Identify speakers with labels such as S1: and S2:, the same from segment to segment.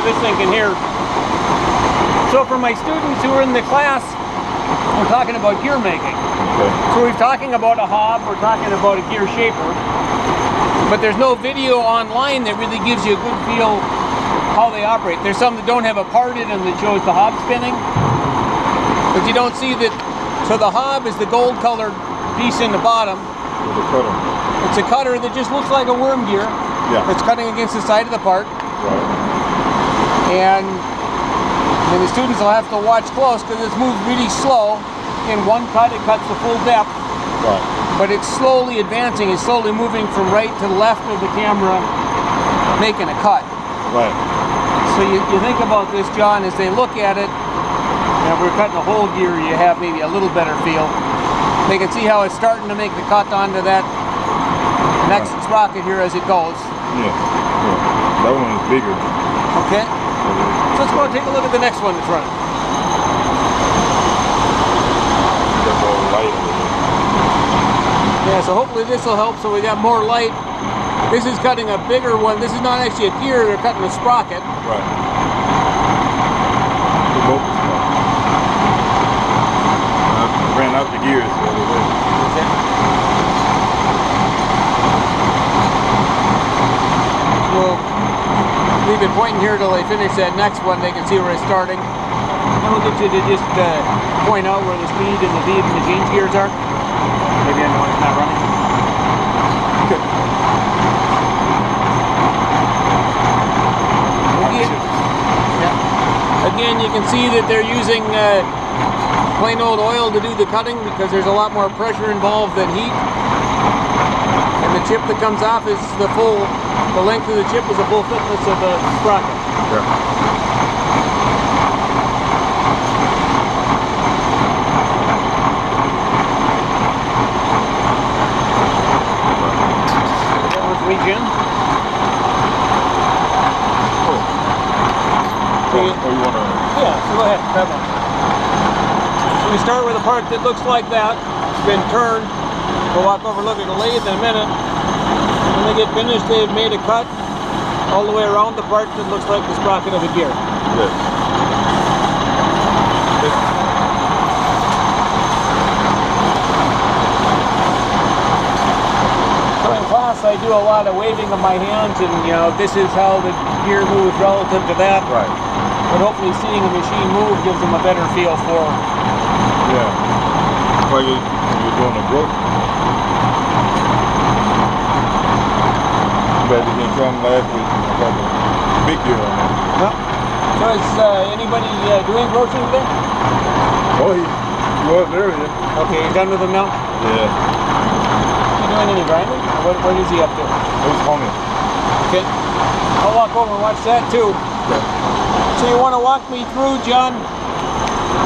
S1: of this thing can hear. So for my students who are in the class, we're talking about gear making.
S2: Okay.
S1: So we're talking about a hob, we're talking about a gear shaper, but there's no video online that really gives you a good feel how they operate. There's some that don't have a part in them that shows the hob spinning, but you don't see that. So the hob is the gold colored piece in the bottom.
S2: With a cutter.
S1: It's a cutter that just looks like a worm gear.
S2: Yeah.
S1: It's cutting against the side of the part.
S2: Right.
S1: And the students will have to watch close because it's moved really slow. In one cut, it cuts the full depth.
S2: Right.
S1: But it's slowly advancing. It's slowly moving from right to left of the camera, making a cut.
S2: Right.
S1: So you think about this, John, as they look at it. Now, if we're cutting a whole gear, you have maybe a little better feel. They can see how it's starting to make the cut onto that next sprocket here as it goes.
S2: Yeah. That one is bigger.
S1: Okay. So let's go and take a look at the next one that's running. Yeah, so hopefully this will help so we got more light. This is cutting a bigger one. This is not actually a gear, they're cutting a sprocket.
S2: Right. I ran out the gears the other day.
S1: Okay. Well, leave it pointing here till they finish that next one. They can see where it's starting. And we'll get you to just point out where the speed and the bead and the change gears are. Maybe I know it's not running. Okay. Again, you can see that they're using plain old oil to do the cutting because there's a lot more pressure involved than heat. And the chip that comes off is the length of the chip is the full thickness of the sprocket.
S2: Yeah.
S1: That one's regen.
S2: Oh, you want to?
S1: Yeah, so go ahead, grab one. So we start with a part that looks like that. It's been turned. We'll walk over, look at the lathe in a minute. When they get finished, they've made a cut all the way around the part that looks like the sprocket of a gear.
S2: Yes.
S1: So in class, I do a lot of waving of my hands, and this is how the gear moves relative to that.
S2: Right.
S1: But hopefully seeing a machine move gives them a better feel for.
S2: Yeah. While you're doing a broke. But you can come last week. I got a big gear on there.
S1: Huh? So is anybody doing broaching today?
S2: Oh, he was there, yeah.
S1: Okay, you're done with them now?
S2: Yeah.
S1: You doing any grinding? What is he up to?
S2: He's homing.
S1: Okay. I'll walk over and watch that too.
S2: Okay.
S1: So you want to walk me through, John?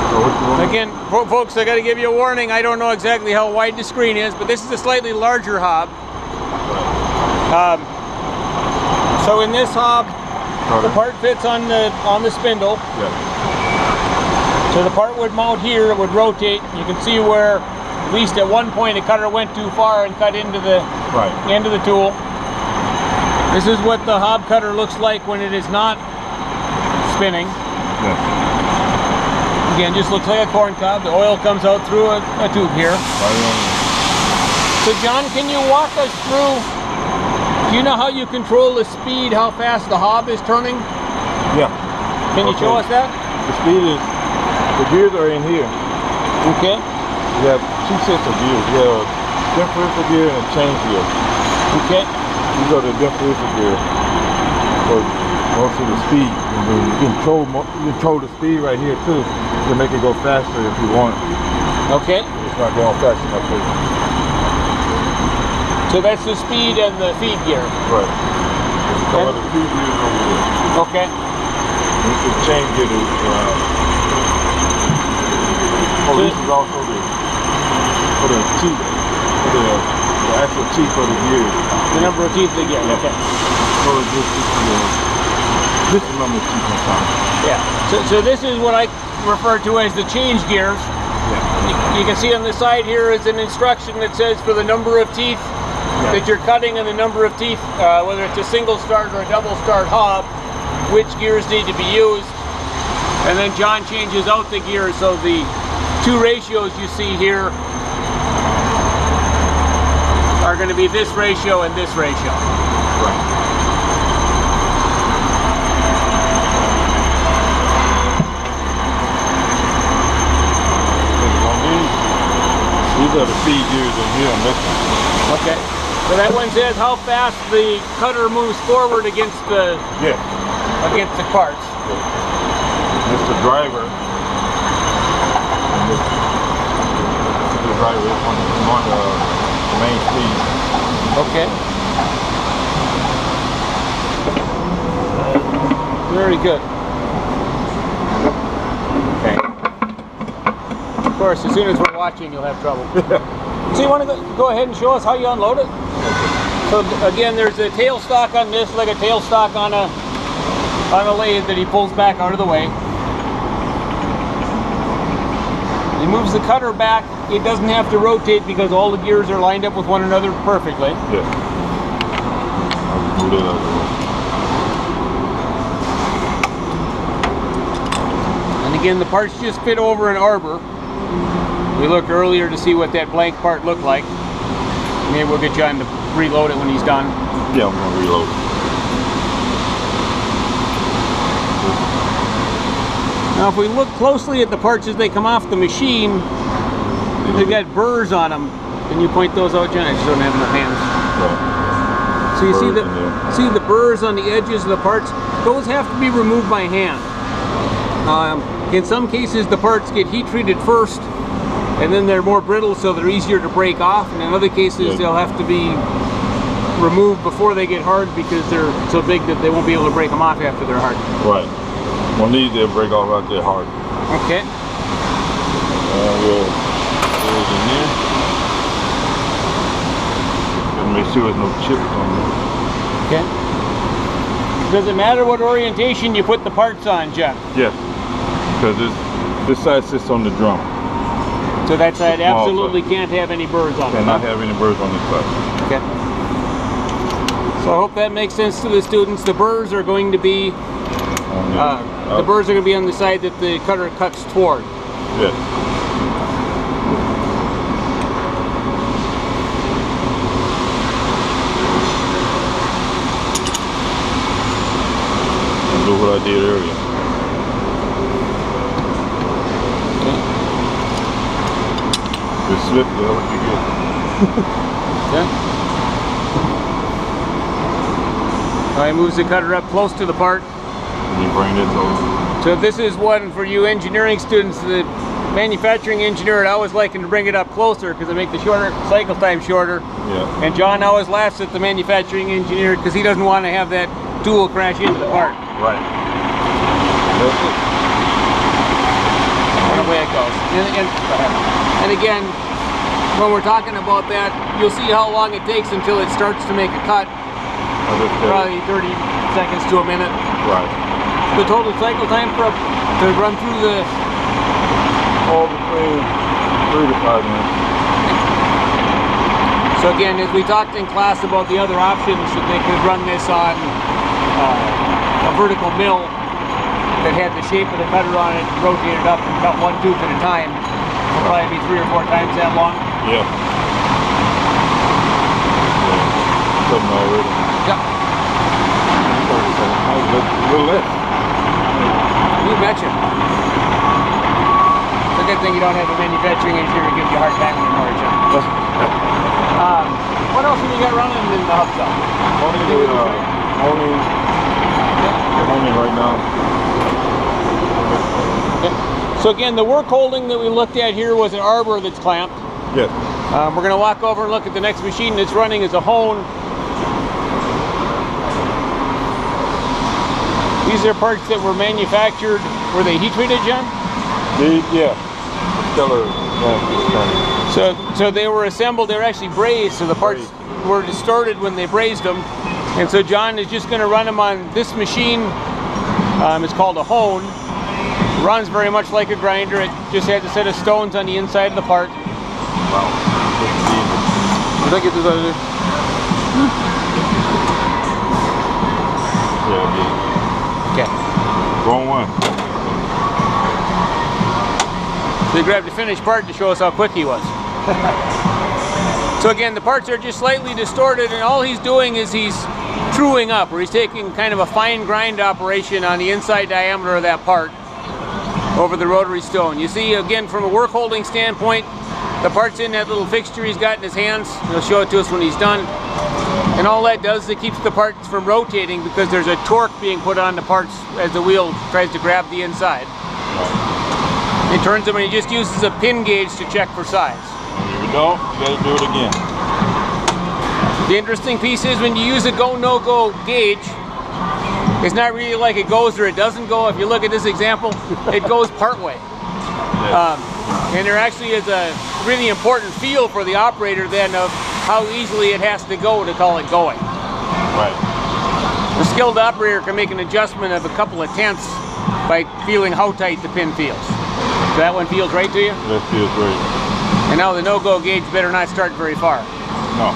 S2: So what you want?
S1: Again, folks, I got to give you a warning. I don't know exactly how wide the screen is, but this is a slightly larger hob. So in this hob, the part fits on the spindle.
S2: Yeah.
S1: So the part would mount here, it would rotate. You can see where, at least at one point, the cutter went too far and cut into the end of the tool. This is what the hob cutter looks like when it is not spinning.
S2: Yeah.
S1: Again, just looks like a corn cob. The oil comes out through a tube here. So John, can you walk us through, do you know how you control the speed, how fast the hob is turning?
S2: Yeah.
S1: Can you show us that?
S2: The speed is, the gears are in here.
S1: Okay.
S2: You have two sets of gears. You have a differential gear and a change gear.
S1: Okay.
S2: You go to the differential gear for most of the speed. And then you control the speed right here too. You can make it go faster if you want.
S1: Okay.
S2: It's not going fast enough for you.
S1: So that's the speed and the feed gear.
S2: Right. Some of the feed gears over here.
S1: Okay.
S2: This is change gear. This is also for the teeth, for the actual teeth for the gears.
S1: The number of teeth they get.
S2: Yeah.
S1: Okay.
S2: So this is the number of teeth on top.
S1: Yeah. So this is what I refer to as the change gears.
S2: Yeah.
S1: You can see on the side here is an instruction that says for the number of teeth that you're cutting and the number of teeth, whether it's a single start or a double start hob, which gears need to be used. And then John changes out the gears, so the two ratios you see here are going to be this ratio and this ratio.
S2: Right. These are the feed gears in here on this one.
S1: Okay. So that one says how fast the cutter moves forward against the against the parts.
S2: This is the driver. This is the driver. This one is on the main speed.
S1: Okay. Very good. Okay. Of course, as soon as we're watching, you'll have trouble. So you want to go ahead and show us how you unload it? So again, there's a tailstock on this, like a tailstock on a lathe that he pulls back out of the way. He moves the cutter back. It doesn't have to rotate because all the gears are lined up with one another perfectly.
S2: Yeah. I'll move it out of the way.
S1: And again, the parts just fit over an arbor. We looked earlier to see what that blank part looked like. Maybe we'll get John to reload it when he's done.
S2: Yeah, I'm going to reload it.
S1: Now if we look closely at the parts as they come off the machine, they've got burrs on them. Can you point those out, John? I just don't have enough hands.
S2: Right.
S1: So you see the burrs on the edges of the parts? Those have to be removed by hand. In some cases the parts get heat treated first, and then they're more brittle, so they're easier to break off. And in other cases, they'll have to be removed before they get hard because they're so big that they won't be able to break them off after they're hard.
S2: Right. One of these they'll break off out there hard.
S1: Okay.
S2: We'll put it in there. And make sure there's no chips on there.
S1: Okay. Does it matter what orientation you put the parts on, John?
S2: Yes. Because this side sits on the drum.
S1: So that side absolutely can't have any burrs on it.
S2: Cannot have any burrs on this side.
S1: Okay. So I hope that makes sense to the students. The burrs are going to be the burrs are going to be on the side that the cutter cuts toward.
S2: Yes. Do what I did earlier. The slip will help you get.
S1: Okay. All right, moves the cutter up close to the part.
S2: And you bring this over.
S1: So this is one for you engineering students. The manufacturing engineer would always like to bring it up closer because it makes the cycle time shorter.
S2: Yeah.
S1: And John always laughs at the manufacturing engineer because he doesn't want to have that tool crash into the part.
S2: Right. That's it.
S1: And away it goes. And again, when we're talking about that, you'll see how long it takes until it starts to make a cut. Probably 30 seconds to a minute.
S2: Right.
S1: The total cycle time to run through the...
S2: All between 3 to 5 minutes.
S1: So again, as we talked in class about the other options, that they could run this on a vertical mill that had the shape of the cutter on it, rotate it up and cut one tooth at a time. It'll probably be 3 or 4 times that long.
S2: Yeah. Something already.
S1: Yep.
S2: A little less.
S1: You betcha. It's a good thing you don't have a manufacturing engineer who gives you a hard time anymore, John. What else have you got running in the hub shop?
S2: Only right now.
S1: Okay. So again, the work holding that we looked at here was an arbor that's clamped.
S2: Yes.
S1: We're going to walk over and look at the next machine that's running as a hone. These are parts that were manufactured. Were they heat treated, John?
S2: Yeah.
S1: So they were assembled. They were actually brazed. So the parts were distorted when they brazed them. And so John is just going to run them on this machine. It's called a hone. It runs very much like a grinder. It just has a set of stones on the inside of the part.
S2: Wow.
S1: Did I get this out of there?
S2: Yeah,
S1: Okay.
S2: Wrong one.
S1: So he grabbed the finished part to show us how quick he was. So again, the parts are just slightly distorted, and all he's doing is he's truing up, where he's taking kind of a fine grind operation on the inside diameter of that part over the rotary stone. You see, again, from a work holding standpoint, the part's in that little fixture he's got in his hands. He'll show it to us when he's done. And all that does is it keeps the parts from rotating because there's a torque being put on the parts as the wheel tries to grab the inside. He turns them and he just uses a pin gauge to check for size.
S2: Here we go, you gotta do it again.
S1: The interesting piece is when you use a go, no-go gauge, it's not really like it goes or it doesn't go. If you look at this example, it goes part way.
S2: Yes.
S1: And there actually is a really important feel for the operator then of how easily it has to go to call it going.
S2: Right.
S1: The skilled operator can make an adjustment of a couple of tenths by feeling how tight the pin feels. So that one feels right to you?
S2: That feels great.
S1: And now the no-go gauge better not start very far.
S2: No.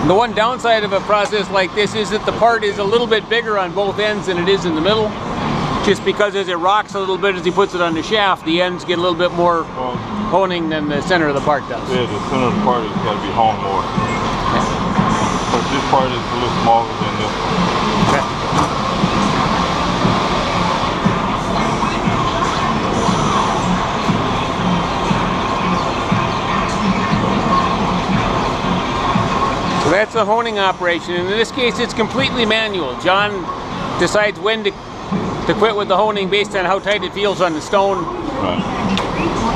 S1: The one downside of a process like this is that the part is a little bit bigger on both ends than it is in the middle. Just because as it rocks a little bit as he puts it on the shaft, the ends get a little bit more honing than the center of the part does.
S2: Yeah, the center of the part has got to be honed more. But this part is a little smaller than this one.
S1: Okay. So that's a honing operation, and in this case it's completely manual. John decides when to quit with the honing based on how tight it feels on the stone.
S2: Right.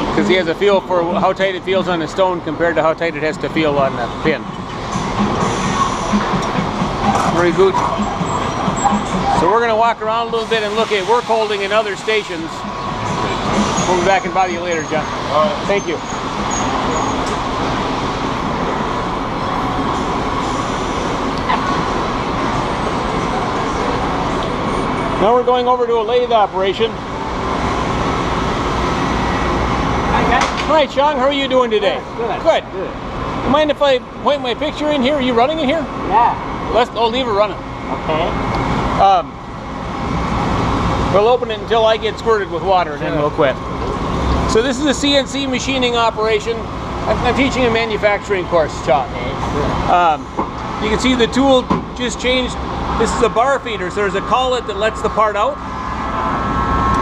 S1: Because he has a feel for how tight it feels on the stone compared to how tight it has to feel on the pin. Very good. So we're going to walk around a little bit and look at work holding in other stations. We'll be back and bother you later, John.
S2: All right.
S1: Thank you. Now we're going over to a lathe operation.
S3: Hi guys.
S1: Hi Sean, how are you doing today?
S3: Good.
S1: Good.
S3: Good.
S1: You mind if I point my picture in here? Are you running in here?
S3: Yeah.
S1: I'll leave it running.
S3: Okay.
S1: We'll open it until I get squirted with water and then we'll quit. So this is a CNC machining operation. I'm teaching a manufacturing course, Sean.
S3: Okay.
S1: You can see the tool just changed. This is a bar feeder, so there's a collet that lets the part out.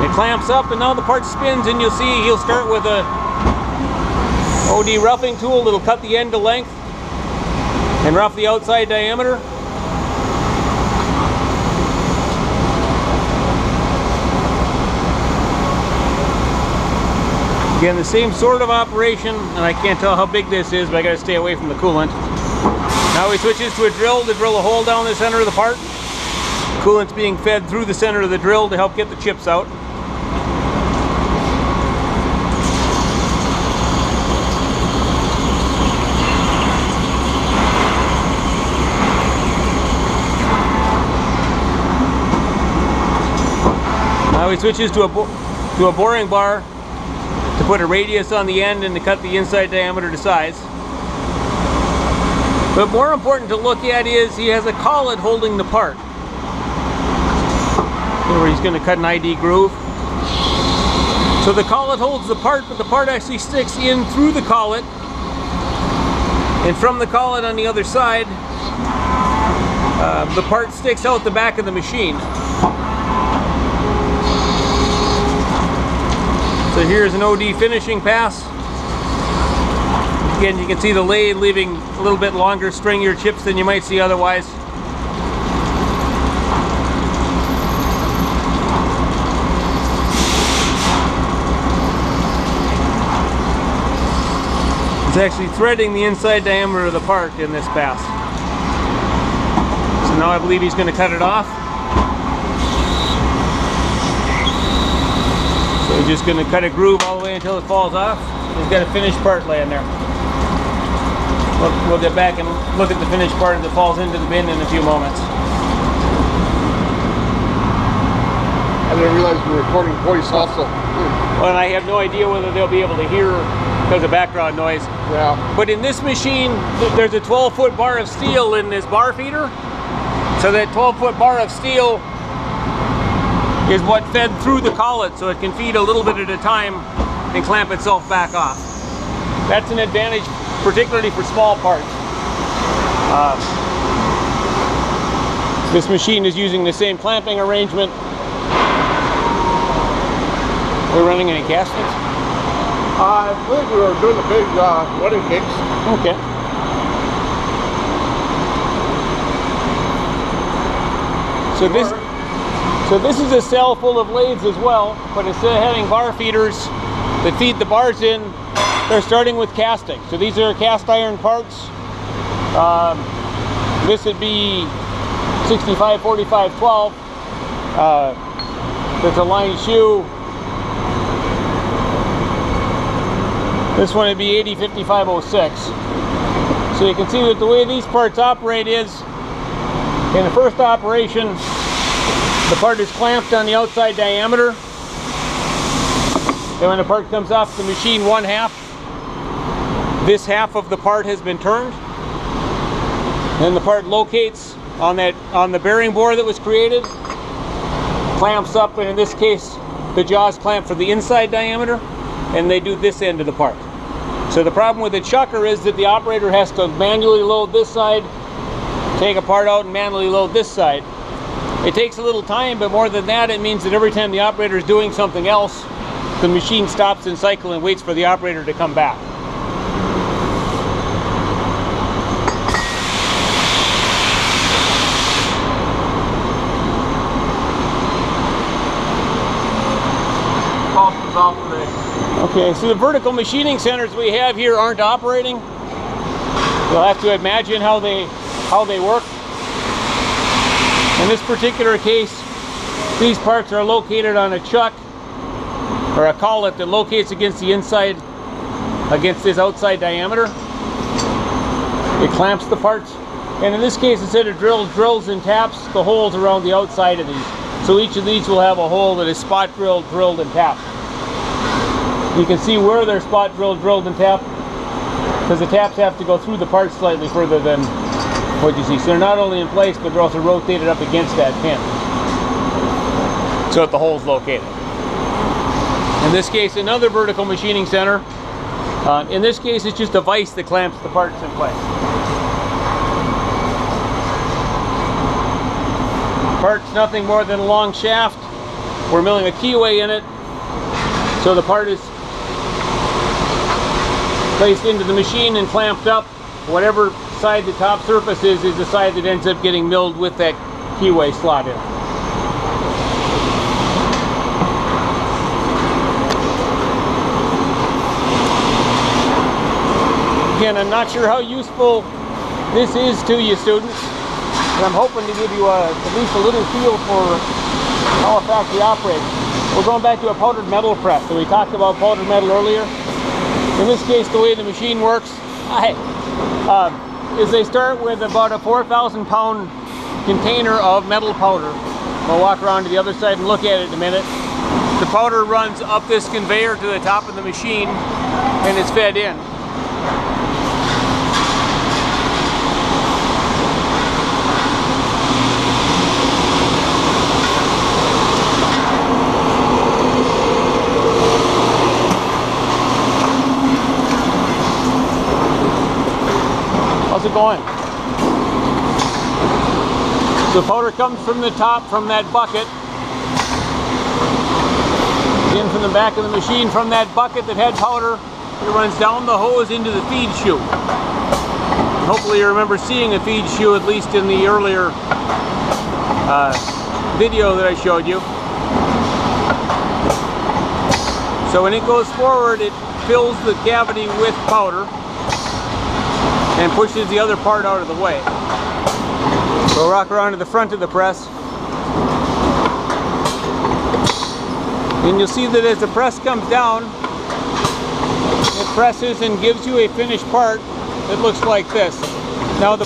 S1: It clamps up and now the part spins, and you'll see he'll start with a OD roughing tool that'll cut the end to length and rough the outside diameter. Again, the same sort of operation, and I can't tell how big this is, but I gotta stay away from the coolant. Now he switches to a drill to drill a hole down the center of the part. Coolant's being fed through the center of the drill to help get the chips out. Now he switches to a boring bar to put a radius on the end and to cut the inside diameter to size. But more important to look at is he has a collet holding the part. Where he's going to cut an ID groove. So the collet holds the part, but the part actually sticks in through the collet. And from the collet on the other side, the part sticks out the back of the machine. So here's an OD finishing pass. Again, you can see the lathe leaving a little bit longer, stringier chips than you might see otherwise. It's actually threading the inside diameter of the part in this pass. So now I believe he's going to cut it off. So he's just going to cut a groove all the way until it falls off. He's got a finished part laying there. We'll get back and look at the finished part as it falls into the bin in a few moments.
S4: I didn't realize we were recording voice also.
S1: Well, and I have no idea whether they'll be able to hear because of background noise.
S4: Yeah.
S1: But in this machine, there's a 12-foot bar of steel in this bar feeder. So that 12-foot bar of steel is what fed through the collet, so it can feed a little bit at a time and clamp itself back off. That's an advantage, particularly for small parts. This machine is using the same clamping arrangement. We're running any gaskets?
S4: I believe we were doing the big wedding cakes.
S1: Okay. So this is a cell full of lathes as well, but instead of having bar feeders that feed the bars in, they're starting with casting. So these are cast iron parts. This would be 65, 45, 12. There's a line shoe. This one would be 80, 55, 06. So you can see that the way these parts operate is, in the first operation, the part is clamped on the outside diameter. And when the part comes off the machine, one half, this half of the part has been turned. Then the part locates on the bearing bore that was created, clamps up, and in this case, the jaws clamp for the inside diameter, and they do this end of the part. So the problem with the chucker is that the operator has to manually load this side, take a part out and manually load this side. It takes a little time, but more than that, it means that every time the operator is doing something else, the machine stops in cycle and waits for the operator to come back. Okay, so the vertical machining centers we have here aren't operating. You'll have to imagine how they work. In this particular case, these parts are located on a chuck or a collet that locates against the inside, against this outside diameter. It clamps the parts, and in this case, instead of drills and taps the holes around the outside of these. So each of these will have a hole that is spot drilled, and tapped. You can see where they're spot drilled, and tapped, because the taps have to go through the part slightly further than what you see. So they're not only in place, but they're also rotated up against that pin, so that the hole's located. In this case, another vertical machining center. In this case, it's just a vise that clamps the parts in place. Part's nothing more than a long shaft. We're milling a keyway in it, so the part is placed into the machine and clamped up. Whatever side the top surface is the side that ends up getting milled with that keyway slot in. Again, I'm not sure how useful this is to you students, but I'm hoping to give you at least a little feel for how a factory operates. We're going back to a powdered metal press. So we talked about powdered metal earlier. In this case, the way the machine works is they start with about a 4,000 pound container of metal powder. We'll walk around to the other side and look at it in a minute. The powder runs up this conveyor to the top of the machine and is fed in. How's it going? So powder comes from the top, from that bucket, in from the back of the machine, from that bucket that had powder. It runs down the hose into the feed chute. Hopefully you remember seeing a feed chute, at least in the earlier video that I showed you. So when it goes forward, it fills the cavity with powder and pushes the other part out of the way. So we'll rock around to the front of the press. And you'll see that as the press comes down, it presses and gives you a finished part that looks like this. Now the